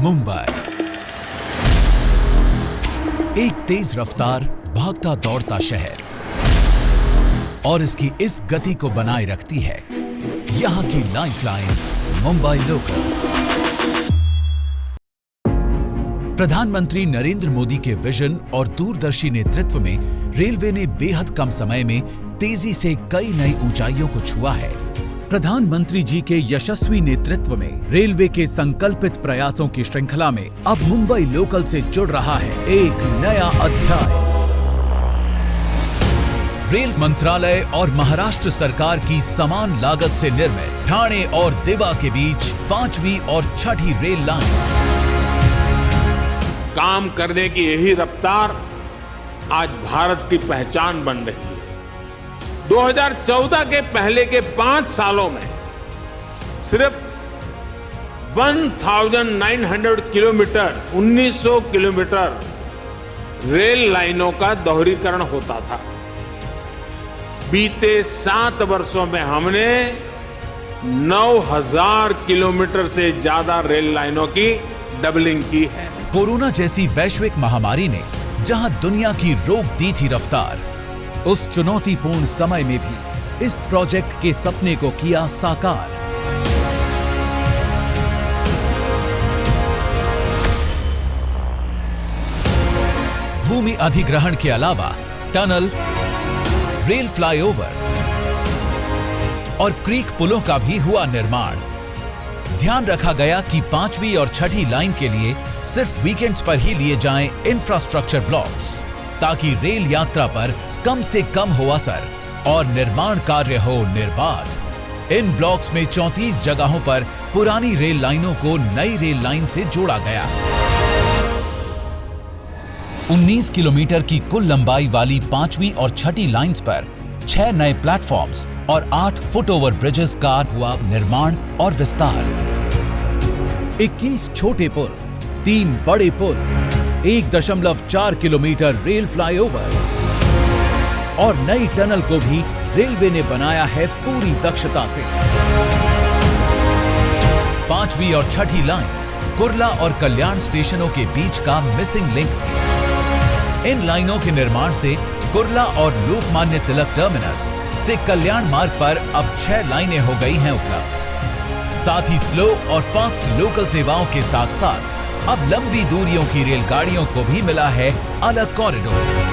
मुंबई एक तेज रफ्तार भागता दौड़ता शहर और इसकी इस गति को बनाए रखती है यहां की लाइफलाइन मुंबई लोकल। प्रधानमंत्री नरेंद्र मोदी के विजन और दूरदर्शी नेतृत्व में रेलवे ने बेहद कम समय में तेजी से कई नई ऊंचाइयों को छुआ है। प्रधानमंत्री जी के यशस्वी नेतृत्व में रेलवे के संकल्पित प्रयासों की श्रृंखला में अब मुंबई लोकल से जुड़ रहा है एक नया अध्याय। रेल मंत्रालय और महाराष्ट्र सरकार की समान लागत से निर्मित ठाणे और दिवा के बीच 5वीं और 6ठी रेल लाइन। काम करने की यही रफ्तार आज भारत की पहचान बन रही है। 2014 के पहले के 5 सालों में सिर्फ 1900 किलोमीटर 1900 किलोमीटर रेल लाइनों का दोहरीकरण होता था। बीते 7 वर्षों में हमने 9000 किलोमीटर से ज्यादा रेल लाइनों की डबलिंग की है। कोरोना जैसी वैश्विक महामारी ने जहां दुनिया की रोक दी थी रफ्तार, उस चुनौतीपूर्ण समय में भी इस प्रोजेक्ट के सपने को किया साकार। भूमि अधिग्रहण के अलावा टनल, रेल फ्लाईओवर और क्रीक पुलों का भी हुआ निर्माण। ध्यान रखा गया कि 5वीं और 6ठी लाइन के लिए सिर्फ वीकेंड्स पर ही लिए जाएं इंफ्रास्ट्रक्चर ब्लॉक्स, ताकि रेल यात्रा पर कम से कम हो असर और निर्माण कार्य हो निर्बाध। इन ब्लॉक्स में 34 जगहों पर पुरानी रेल लाइनों को नई रेल लाइन से जोड़ा गया। 19 किलोमीटर की कुल लंबाई वाली 5वीं और 6ठी लाइंस पर 6 नए प्लेटफॉर्म्स और 8 फुटओवर ब्रिजेस का हुआ निर्माण और विस्तार। 21 छोटे पुल, 3 बड़े पुल, 1.4 किलोमीटर रेल फ्लाईओवर और नई टनल को भी रेलवे ने बनाया है पूरी दक्षता से। 5वीं और 6ठी लाइन कुर्ला और कल्याण स्टेशनों के बीच का मिसिंग लिंक थी। इन लाइनों के निर्माण से कुर्ला और लोकमान्य तिलक टर्मिनस से कल्याण मार्ग पर अब 6 लाइनें हो गई हैं उपलब्ध। साथ ही स्लो और फास्ट लोकल सेवाओं के साथ साथ अब लंबी दूरियों की रेलगाड़ियों को भी मिला है अलग कॉरिडोर।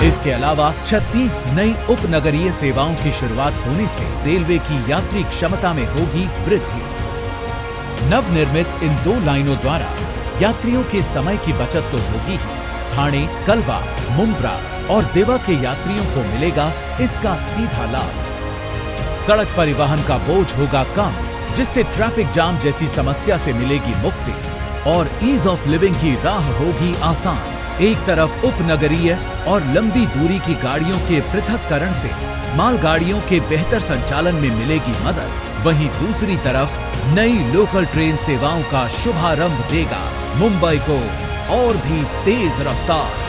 इसके अलावा 36 नई उपनगरीय सेवाओं की शुरुआत होने से रेलवे की यात्री क्षमता में होगी वृद्धि। नवनिर्मित इन 2 लाइनों द्वारा यात्रियों के समय की बचत तो होगी ही, ठाणे, कलवा, मुंब्रा और दिवा के यात्रियों को मिलेगा इसका सीधा लाभ। सड़क परिवहन का बोझ होगा कम, जिससे ट्रैफिक जाम जैसी समस्या से मिलेगी मुक्ति और ईज ऑफ लिविंग की राह होगी आसान। एक तरफ उपनगरीय और लंबी दूरी की गाड़ियों के पृथक्करण से मालगाड़ियों के बेहतर संचालन में मिलेगी मदद, वहीं दूसरी तरफ नई लोकल ट्रेन सेवाओं का शुभारंभ देगा मुंबई को और भी तेज रफ्तार।